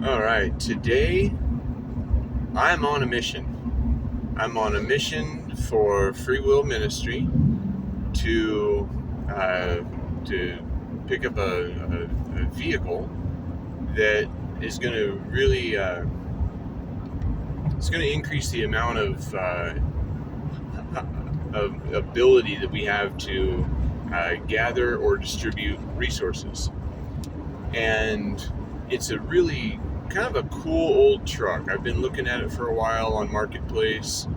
All right, today I'm on a mission. I'm on a mission for Free Will Ministry to uh, to pick up a vehicle that is going to really it's going to increase the amount of ability that we have to gather or distribute resources, and it's a really kind of a cool old truck. I've been looking at it for a while on Marketplace,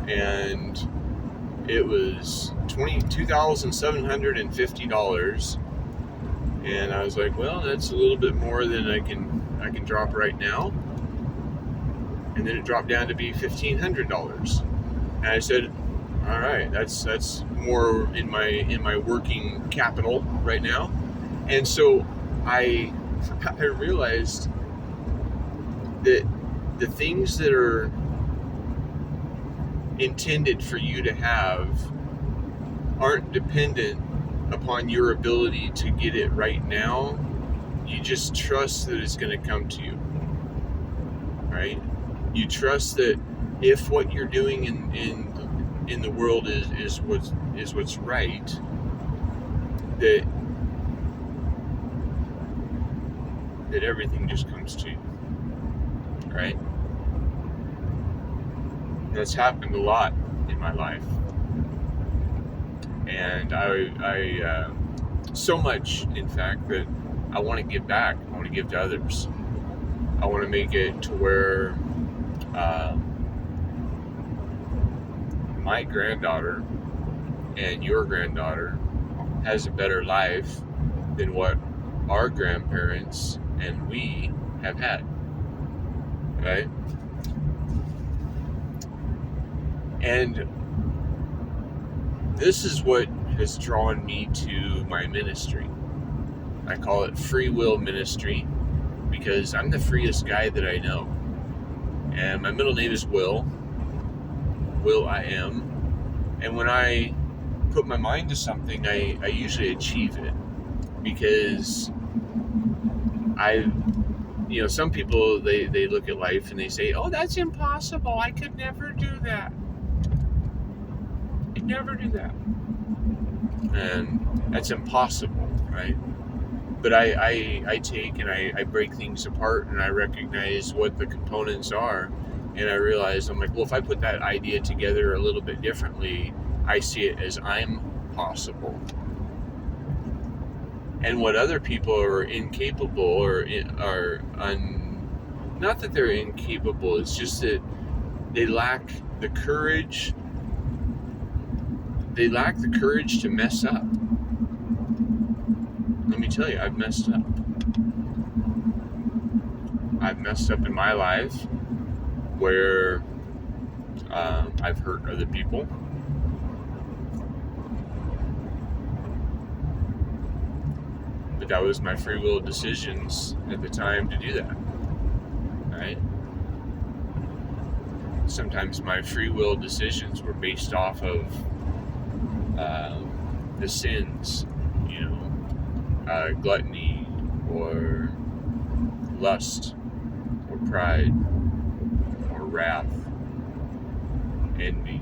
and it was $22,750, and I was like, well, that's a little bit more than I can drop right now. And then it dropped down to be $1,500, and I said, all right, that's more in my working capital right now. And so I realized that the things that are intended for you to have aren't dependent upon your ability to get it right now. You just trust that it's going to come to you, right? You trust that if what you're doing in the world is what's right, that everything just comes to you, right? That's happened a lot in my life, and I so much, in fact, that I want to give back. I want to give to others. I want to make it to where my granddaughter and your granddaughter has a better life than what our grandparents and we have had, right? And this is what has drawn me to my ministry. I call it Free Will Ministry because I'm the freest guy that I know. And my middle name is Will I am. And when I put my mind to something, I usually achieve it, because some people, they look at life and they say, oh, that's impossible. I could never do that. I'd never do that. And that's impossible, right? But I take and I break things apart, and I recognize what the components are. And I realize, I'm like, well, if I put that idea together a little bit differently, I see it as I'm possible. And what other people are incapable not that they're incapable, it's just that they lack the courage. They lack the courage to mess up. Let me tell you, I've messed up. I've messed up in my life where I've hurt other people. But that was my free will decisions at the time to do that, right? Sometimes my free will decisions were based off of the sins, gluttony or lust or pride or wrath, envy.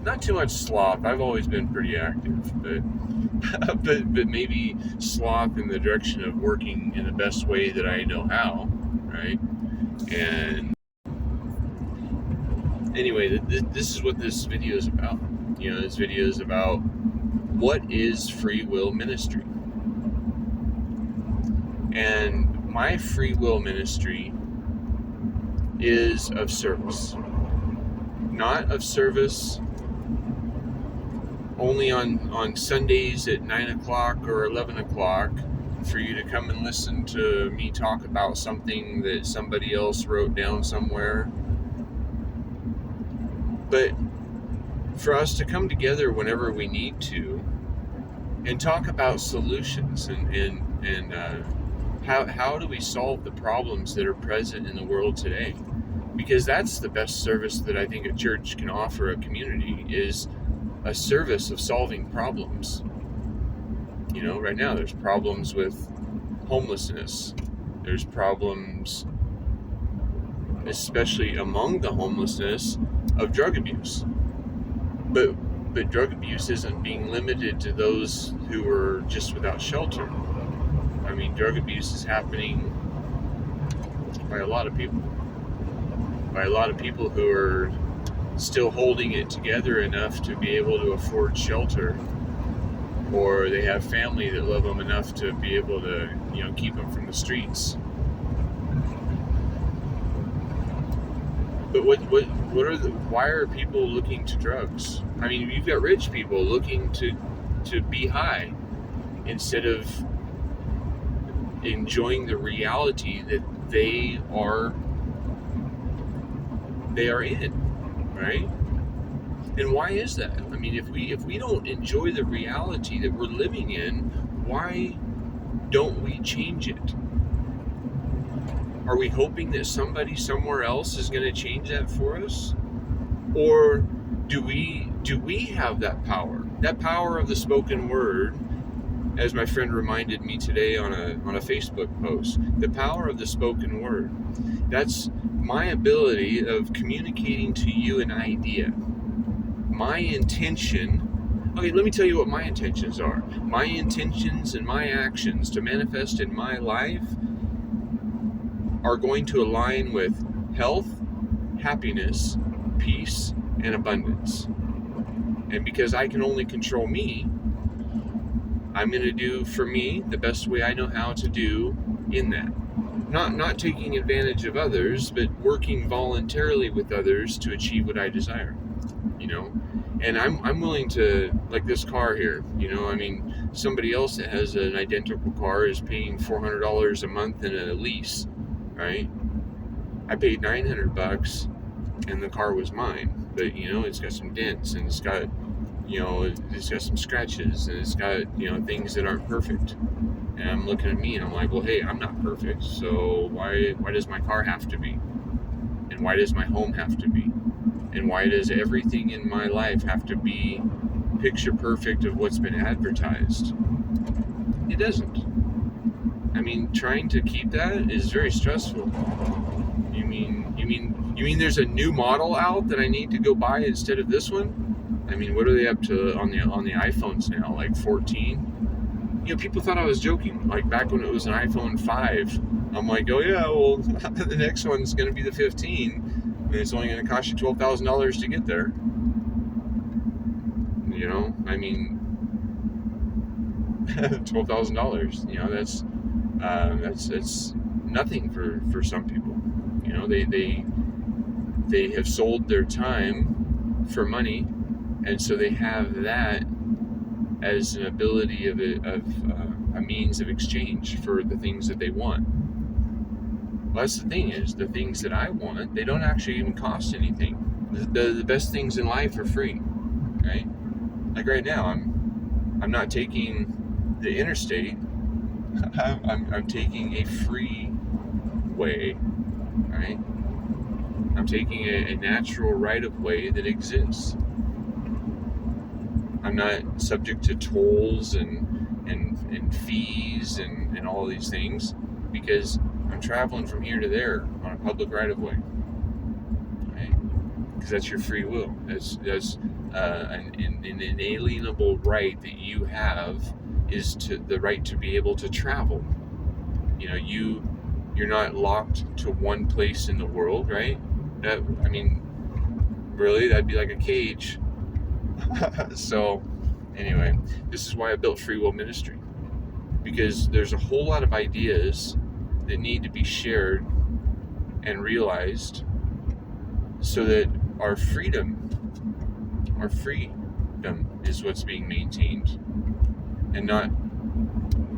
Not too much sloth. I've always been pretty active, but but maybe sloth in the direction of working in the best way that I know how, right? And anyway, this is what this video is about. This video is about what is free will ministry. And my free will ministry is of service. Not of service only on Sundays at 9 o'clock or 11 o'clock for you to come and listen to me talk about something that somebody else wrote down somewhere. But for us to come together whenever we need to and talk about solutions and how do we solve the problems that are present in the world today? Because that's the best service that I think a church can offer a community, is a service of solving problems. Right now there's problems with homelessness. There's problems, especially among the homelessness, of drug abuse. But drug abuse isn't being limited to those who are just without shelter. I mean, drug abuse is happening by a lot of people. By a lot of people who are still holding it together enough to be able to afford shelter, or they have family that love them enough to be able to, keep them from the streets. But why are people looking to drugs? I mean, you've got rich people looking to be high instead of enjoying the reality that they are in, right? And why is that? I mean, if we don't enjoy the reality that we're living in, why don't we change it? Are we hoping that somebody somewhere else is going to change that for us? Or do we have that power? That power of the spoken word, as my friend reminded me today on a Facebook post, the power of the spoken word. That's my ability of communicating to you an idea. My intention. Okay, let me tell you what my intentions are. My intentions and my actions to manifest in my life are going to align with health, happiness, peace, and abundance. And because I can only control me, I'm going to do for me the best way I know how to do in that. Not taking advantage of others, but working voluntarily with others to achieve what I desire. And I'm willing to, like this car here, I mean, somebody else that has an identical car is paying $400 a month in a lease, right? I paid $900 and the car was mine, but it's got some dents and it's got some scratches and it's got things that aren't perfect. And I'm looking at me and I'm like, well, hey, I'm not perfect, so why does my car have to be? And why does my home have to be? And why does everything in my life have to be picture perfect of what's been advertised? It doesn't. I mean, trying to keep that is very stressful. You mean there's a new model out that I need to go buy instead of this one? I mean, what are they up to on the iPhones now? Like 14? People thought I was joking. Like back when it was an iPhone 5, I'm like, oh yeah, well, the next one's going to be the 15. And it's only going to cost you $12,000 to get there. I mean, $12,000. That's nothing for some people. They have sold their time for money, and so they have that as an ability of a means of exchange for the things that they want. Well, that's the thing is, the things that I want, they don't actually even cost anything. The best things in life are free, right? Like right now, I'm not taking the interstate. I'm taking a free way, right? I'm taking a natural right of way that exists. I'm not subject to tolls and fees and all these things because I'm traveling from here to there on a public right of way, right? Because that's your free will. That's an inalienable right that you have is to the right to be able to travel. You're not locked to one place in the world, right? Really, that'd be like a cage. So, anyway, this is why I built Free Will Ministry, because there's a whole lot of ideas that need to be shared and realized so that our freedom is what's being maintained, and not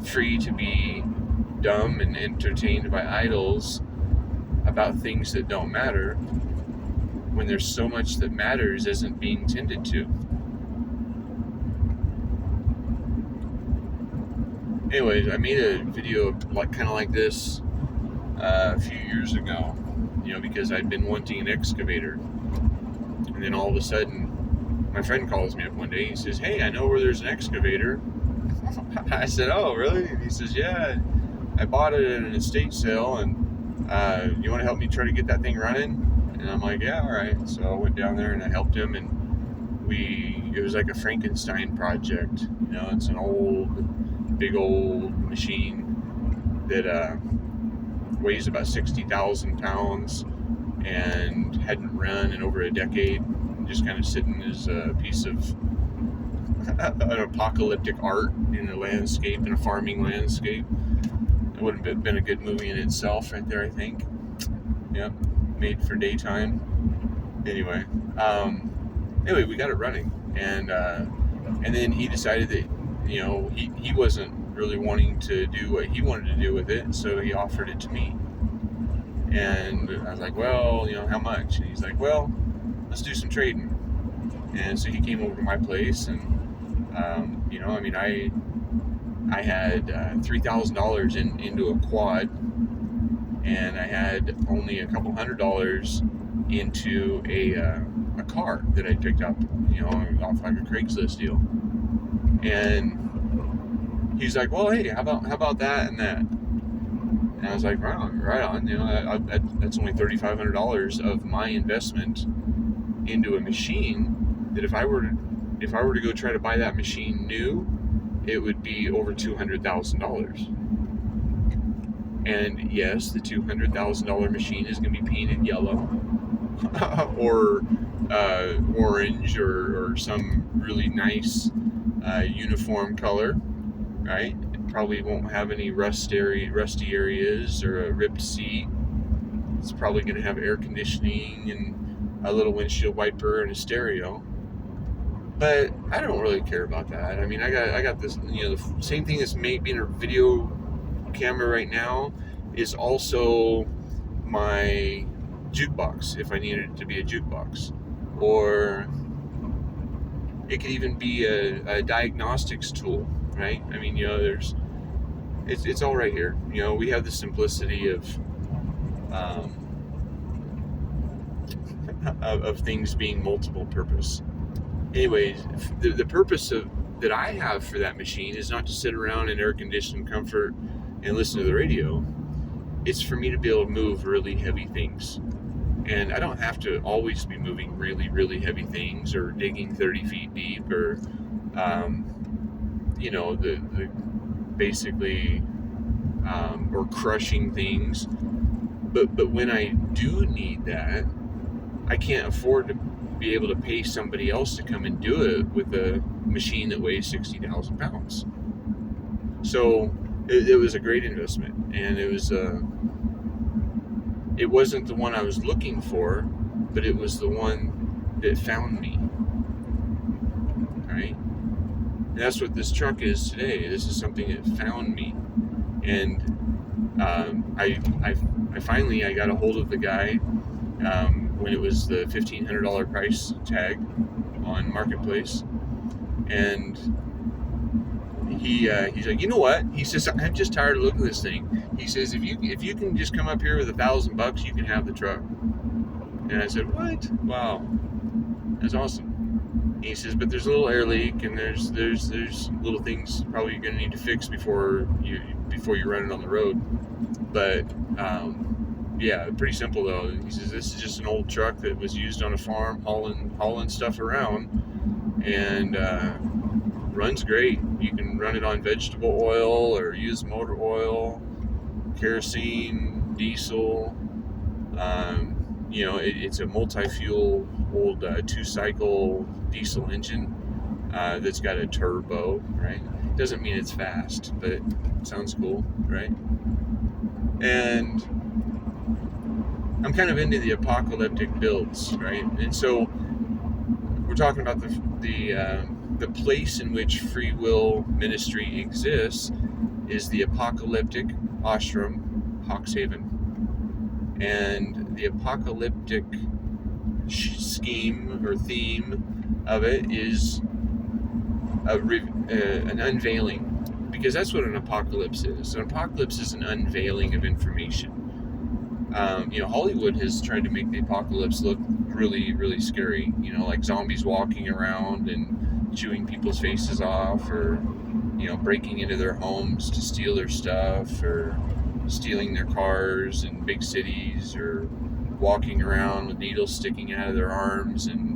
free to be dumb and entertained by idols about things that don't matter when there's so much that matters isn't being tended to. Anyways, I made a video kind of like this a few years ago, because I'd been wanting an excavator, and then all of a sudden my friend calls me up one day. He says, hey, I know where there's an excavator. I said, oh, really? And he says, yeah, I bought it at an estate sale, and you want to help me try to get that thing running? And I'm like, yeah, all right. So I went down there and I helped him, and it was like a Frankenstein project. It's an big old machine that weighs about 60,000 pounds and hadn't run in over a decade, just kind of sitting as a piece of an apocalyptic art in a landscape, in a farming landscape. It would have been a good movie in itself right there, I think. Yep, made for daytime. Anyway, we got it running, and then he decided that he wasn't really wanting to do what he wanted to do with it, so he offered it to me. And I was like, well, how much? And he's like, well, let's do some trading. And so he came over to my place, and I had $3,000 into a quad, and I had only a couple $100 into a car that I picked up, off like a Craigslist deal. And he's like, well, hey, how about that and that? And I was like, right on. That's only $3,500 of my investment into a machine that if I were to go try to buy that machine new, it would be over $200,000. And yes, the $200,000 machine is going to be painted yellow or orange or some really nice uniform color, right? It probably won't have any rusty areas or a ripped seat. It's probably going to have air conditioning and a little windshield wiper and a stereo. But I don't really care about that. I mean, I got this, the same thing as being a video camera right now is also my jukebox, if I needed it to be a jukebox. Or it could even be a diagnostics tool, right? I mean, it's all right here. We have the simplicity of things being multiple purpose. Anyways, the purpose that I have for that machine is not to sit around in air-conditioned comfort and listen to the radio. It's for me to be able to move really heavy things. And I don't have to always be moving really, really heavy things or digging 30 feet deep or, or crushing things. But when I do need that, I can't afford to be able to pay somebody else to come and do it with a machine that weighs 60,000 pounds. So it was a great investment, and it wasn't the one I was looking for, but it was the one that found me. Right? And that's what this truck is today. This is something that found me, and I finally got a hold of the guy when it was the $1,500 price tag on Marketplace, and he's like, you know what? He says, I'm just tired of looking at this thing. He says, if you can just come up here with $1,000, you can have the truck. And I said, what? Wow, that's awesome. He says, but there's a little air leak, and there's little things probably you're gonna need to fix before you run it on the road. But yeah, pretty simple though. He says this is just an old truck that was used on a farm hauling stuff around, and runs great. You can run it on vegetable oil or use motor oil, kerosene, diesel. It's a multi-fuel old 2-cycle diesel engine that's got a turbo, right? Doesn't mean it's fast, but it sounds cool, right? And I'm kind of into the apocalyptic builds, right? And so we're talking about the place in which free will ministry exists is the apocalyptic ashram, Hawkshaven. And the apocalyptic scheme or theme of it is an unveiling, because that's what an apocalypse is. An apocalypse is an unveiling of information. Hollywood has tried to make the apocalypse look really, really scary. Like zombies walking around and chewing people's faces off, or breaking into their homes to steal their stuff, or stealing their cars in big cities, or walking around with needles sticking out of their arms, and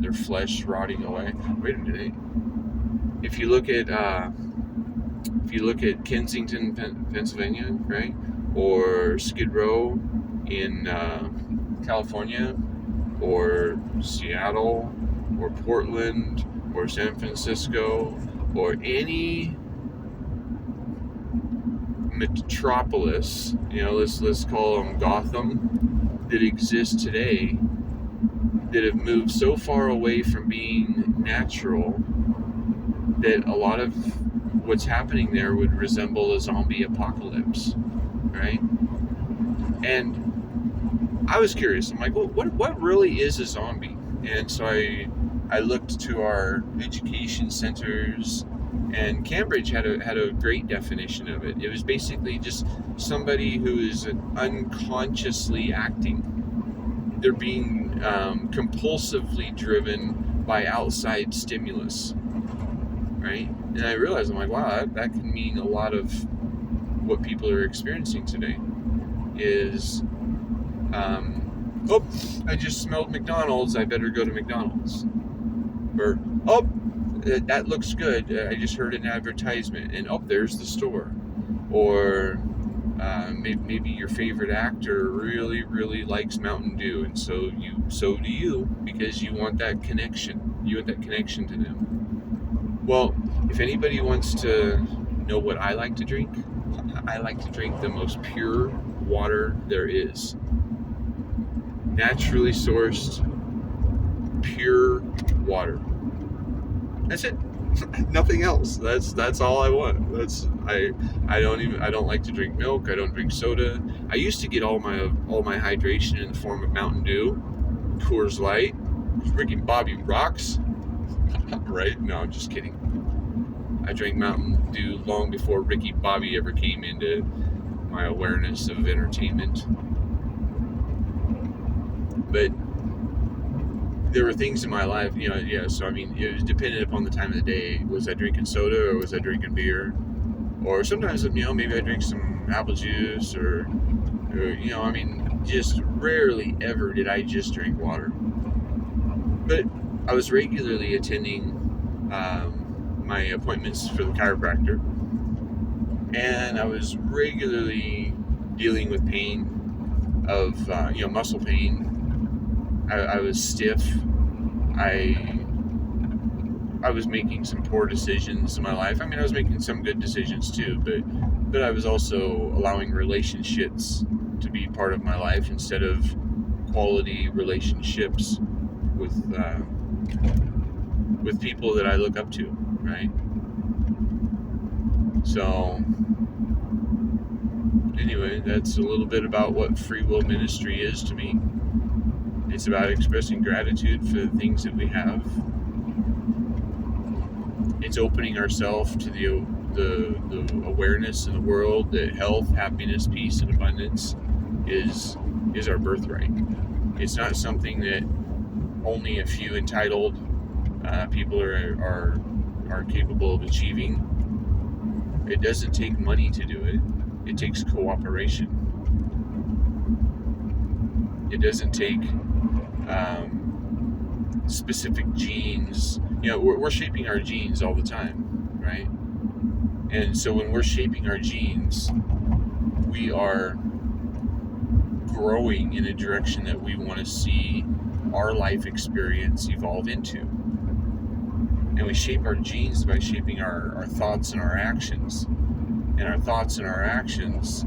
their flesh rotting away. Wait a minute. If you look at Kensington, Pennsylvania, right, or Skid Row in California, or Seattle, or Portland, or San Francisco, or any metropolis, let's call them Gotham, that exists today, that have moved so far away from being natural that a lot of what's happening there would resemble a zombie apocalypse, right? And I was curious. I'm like, well, what really is a zombie? And so I looked to our education centers, and Cambridge had a great definition of it. It was basically just somebody who is unconsciously acting. They're being compulsively driven by outside stimulus, right? And I realized, I'm like, wow, that can mean a lot of what people are experiencing today. Is I just smelled McDonald's, I better go to McDonald's. Or, that looks good, I just heard an advertisement, and there's the store. Or maybe your favorite actor really, really likes Mountain Dew, and so do you, because you want that connection. You want that connection to them. Well, if anybody wants to know what I like to drink, I like to drink the most pure water there is. Naturally sourced, pure water. That's it. Nothing else. That's all I want. I don't like to drink milk. I don't drink soda. I used to get all my hydration in the form of Mountain Dew, Coors Light, Ricky Bobby rocks. Right? No, I'm just kidding. I drank Mountain Dew long before Ricky Bobby ever came into my awareness of entertainment. But there were things in my life, so it was dependent upon the time of the day. Was I drinking soda, or was I drinking beer? Or sometimes, maybe I drink some apple juice, or just rarely ever did I just drink water. But I was regularly attending my appointments for the chiropractor, and I was regularly dealing with pain of, muscle pain. I was stiff. I was making some poor decisions in my life. I was making some good decisions too, but I was also allowing relationships to be part of my life instead of quality relationships with people that I look up to, right? So anyway, that's a little bit about what free will ministry is to me. It's about expressing gratitude for the things that we have. It's opening ourselves to the awareness in the world that health, happiness, peace, and abundance is our birthright. It's not something that only a few entitled people are capable of achieving. It doesn't take money to do it. It takes cooperation. It doesn't take specific genes. We're shaping our genes all the time, right? And so when we're shaping our genes, we are growing in a direction that we want to see our life experience evolve into. And we shape our genes by shaping our thoughts and our actions. And our thoughts and our actions,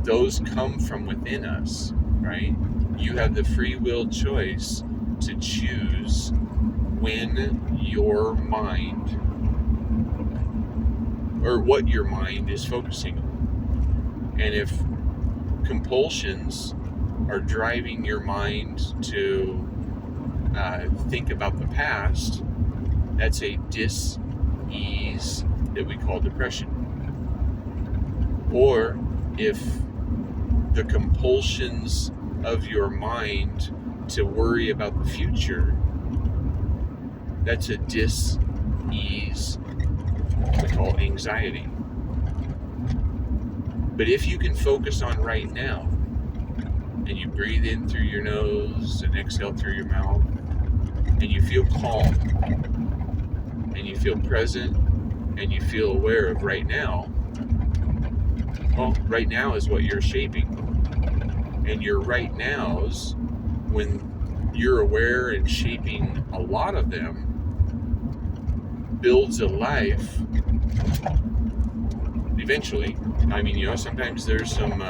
those come from within us, right? You have the free will choice to choose when your mind, or what your mind is focusing on. And if compulsions are driving your mind to think about the past, that's a dis-ease that we call depression. Or if the compulsions of your mind to worry about the future, that's a dis-ease we call anxiety. But if you can focus on right now, and you breathe in through your nose and exhale through your mouth, and you feel calm, and you feel present, and you feel aware of right now, well, right now is what you're shaping. And your right nows, when you're aware and shaping a lot of them, builds a life eventually. I mean, sometimes there's some,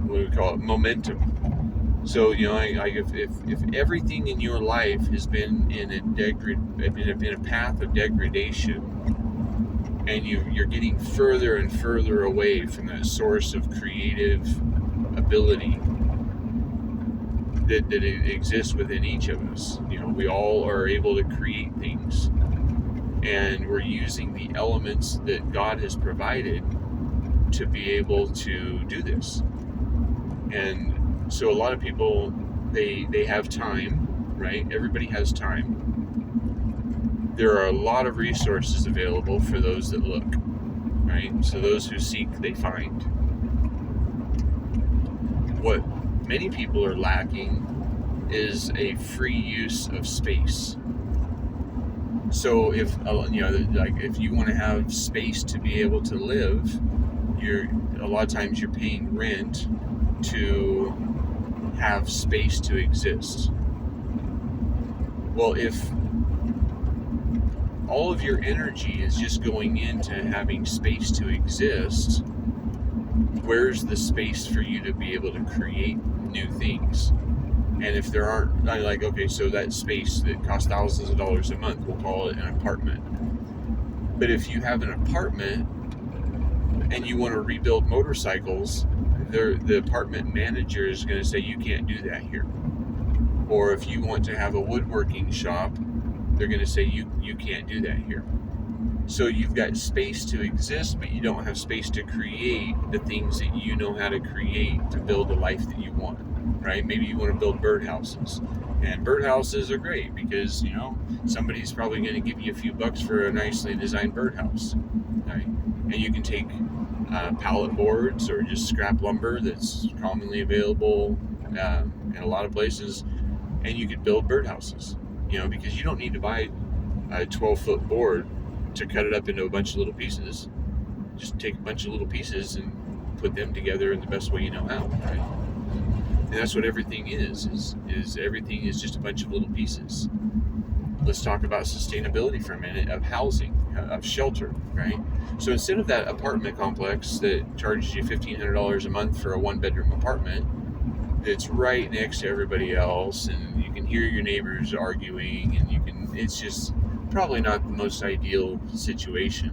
what do we call it, momentum. So, if everything in your life has been in a path of degradation, and you're getting further and further away from that source of creative ability that exists within each of us. We all are able to create things, and we're using the elements that God has provided to be able to do this. And so a lot of people, they have time, right? Everybody has time. There are a lot of resources available for those that look, right? So those who seek, they find. What many people are lacking is a free use of space. So if you want to have space to be able to live, a lot of times you're paying rent to have space to exist. Well, if all of your energy is just going into having space to exist, where's the space for you to be able to create new things? And if there aren't, so that space that costs thousands of dollars a month, we'll call it an apartment. But if you have an apartment and you want to rebuild motorcycles, the apartment manager is going to say you can't do that here. Or if you want to have a woodworking shop, they're going to say you can't do that here. So you've got space to exist, but you don't have space to create the things that you know how to create to build the life that you want, right? Maybe you want to build birdhouses. And birdhouses are great because, somebody's probably going to give you a few bucks for a nicely designed birdhouse, right? And you can take pallet boards or just scrap lumber that's commonly available in a lot of places, and you could build birdhouses, because you don't need to buy a 12-foot board to cut it up into a bunch of little pieces. Just take a bunch of little pieces and put them together in the best way you know how, right? And that's what everything is everything is just a bunch of little pieces. Let's talk about sustainability for a minute, of housing, of shelter, right? So instead of that apartment complex that charges you $1,500 a month for a one-bedroom apartment, it's right next to everybody else, and you can hear your neighbors arguing, and it's just probably not the most ideal situation.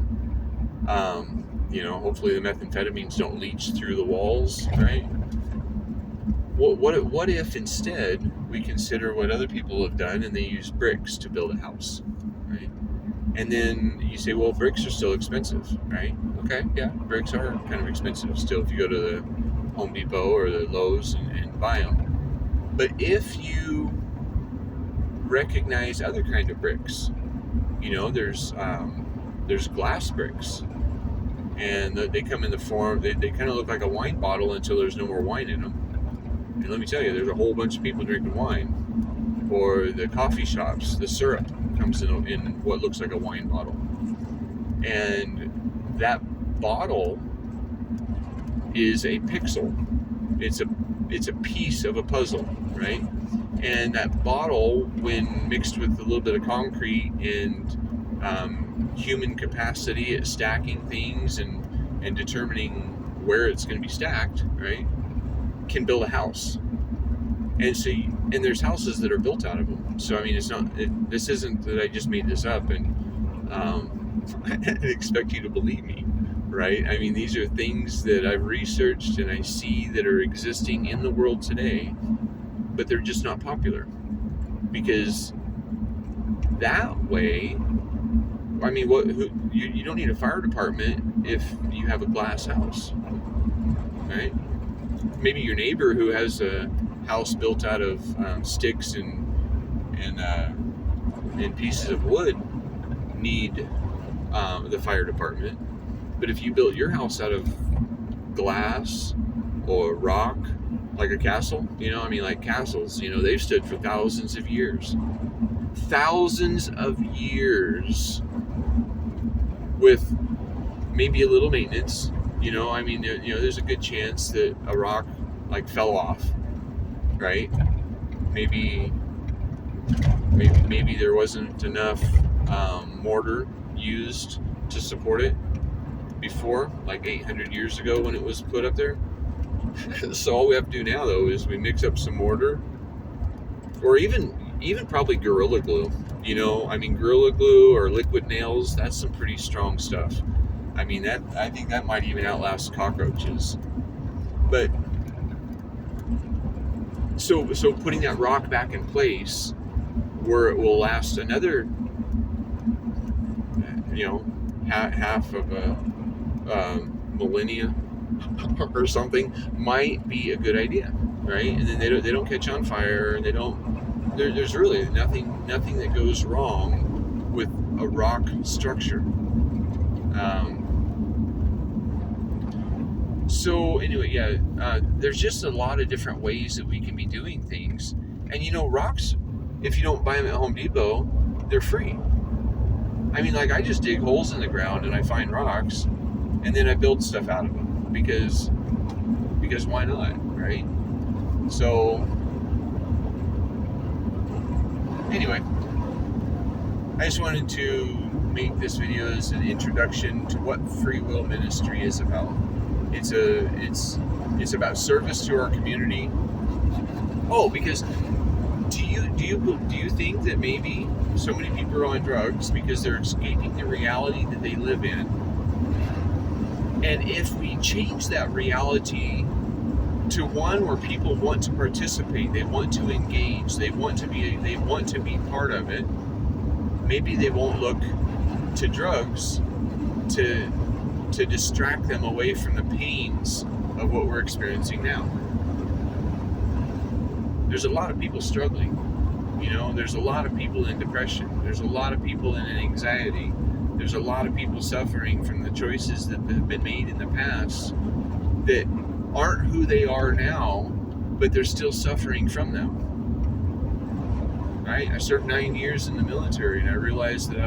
Hopefully the methamphetamines don't leach through the walls, right? What if instead we consider what other people have done and they use bricks to build a house, right? And then you say, well, bricks are still expensive, right? Okay, yeah, bricks are kind of expensive still if you go to the Home Depot or the Lowe's and buy them. But if you recognize other kind of bricks, there's glass bricks, and they come in the form, they kind of look like a wine bottle until there's no more wine in them. And let me tell you, there's a whole bunch of people drinking wine. Or the coffee shops, the syrup comes in what looks like a wine bottle. And that bottle is a pixel. It's a piece of a puzzle, right? And that bottle, when mixed with a little bit of concrete and human capacity at stacking things and determining where it's going to be stacked, right, can build a house. And so, and there's houses that are built out of them. So I mean, this isn't that I just made this up and expect you to believe me, right? I mean, these are things that I've researched and I see that are existing in the world today, but they're just not popular because that way, I mean, you don't need a fire department if you have a glass house, right? Maybe your neighbor who has a house built out of sticks and pieces of wood need the fire department. But if you built your house out of glass or rock, like a castle, like castles, they've stood for thousands of years. Thousands of years with maybe a little maintenance. There's a good chance that a rock like fell off, right? Maybe there wasn't enough mortar used to support it before, like 800 years ago when it was put up there. So all we have to do now, though, is we mix up some mortar, or even probably Gorilla Glue. Gorilla Glue or liquid nails, that's some pretty strong stuff. I think that might even outlast cockroaches. But so putting that rock back in place where it will last another half of a millennia or something might be a good idea, right? And then they don't catch on fire, and there's really nothing that goes wrong with a rock structure. So anyway, there's just a lot of different ways that we can be doing things. And rocks, if you don't buy them at Home Depot, they're free. I just dig holes in the ground and I find rocks, and then I build stuff out of them because why not, right? So anyway, I just wanted to make this video as an introduction to what free will ministry is about. It's about service to our community. Oh, because do you think that maybe so many people are on drugs because they're escaping the reality that they live in? And if we change that reality to one where people want to participate, they want to engage, they want to be part of it, maybe they won't look to drugs to distract them away from the pains of what we're experiencing now. There's a lot of people struggling. There's a lot of people in depression. There's a lot of people in anxiety. There's a lot of people suffering from the choices that have been made in the past that aren't who they are now, but they're still suffering from them. Right? I served 9 years in the military, and I realized that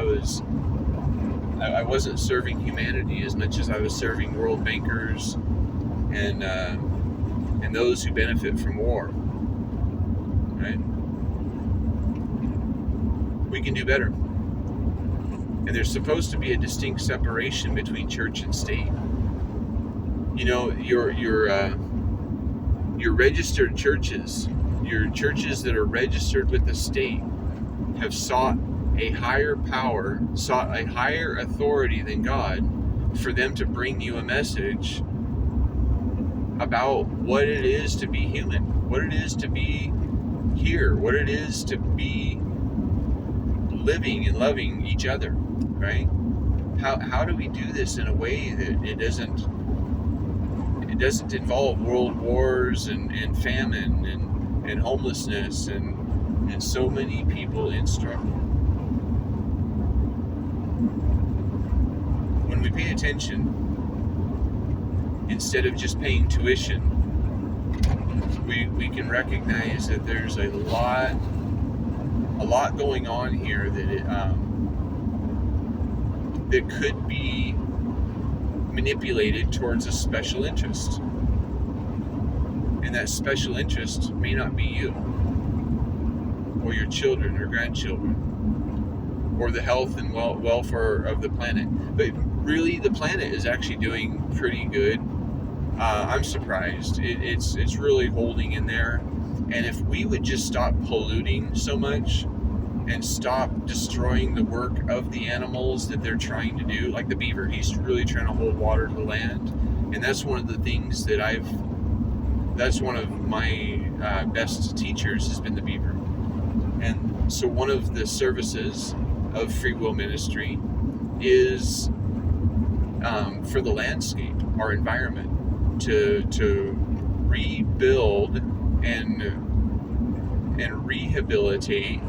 I wasn't serving humanity as much as I was serving world bankers and those who benefit from war. Right? We can do better. And there's supposed to be a distinct separation between church and state. Your registered churches, your churches that are registered with the state, have sought a higher power, sought a higher authority than God for them to bring you a message about what it is to be human, what it is to be here, what it is to be living and loving each other, right? How do we do this in a way that it doesn't involve world wars and famine and homelessness and so many people in struggle? When we pay attention, instead of just paying tuition, we can recognize that there's a lot going on here that could be manipulated towards a special interest. And that special interest may not be you, or your children or grandchildren, or the health and welfare of the planet. But really, the planet is actually doing pretty good. I'm surprised. It's really holding in there. And if we would just stop polluting so much and stop destroying the work of the animals that they're trying to do, like the beaver, he's really trying to hold water to the land. And that's one of the things that that's one of my best teachers has been the beaver. And so one of the services of free will ministry is for the landscape, our environment, to rebuild and rehabilitate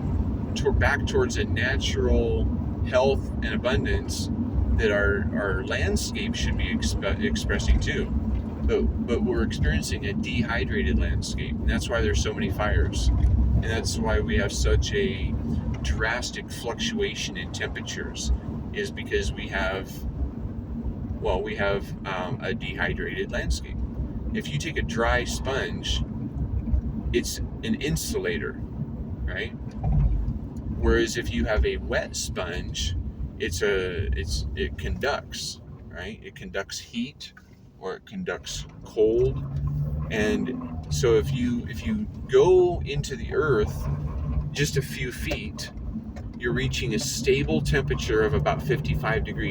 back towards a natural health and abundance that our landscape should be expressing too. But we're experiencing a dehydrated landscape, and that's why there's so many fires, and that's why we have such a drastic fluctuation in temperatures, is because we have a dehydrated landscape. If you take a dry sponge, it's an insulator, right? Whereas if you have a wet sponge, it conducts, right? It conducts heat or it conducts cold. And so if you go into the earth just a few feet, you're reaching a stable temperature of about 55 degrees.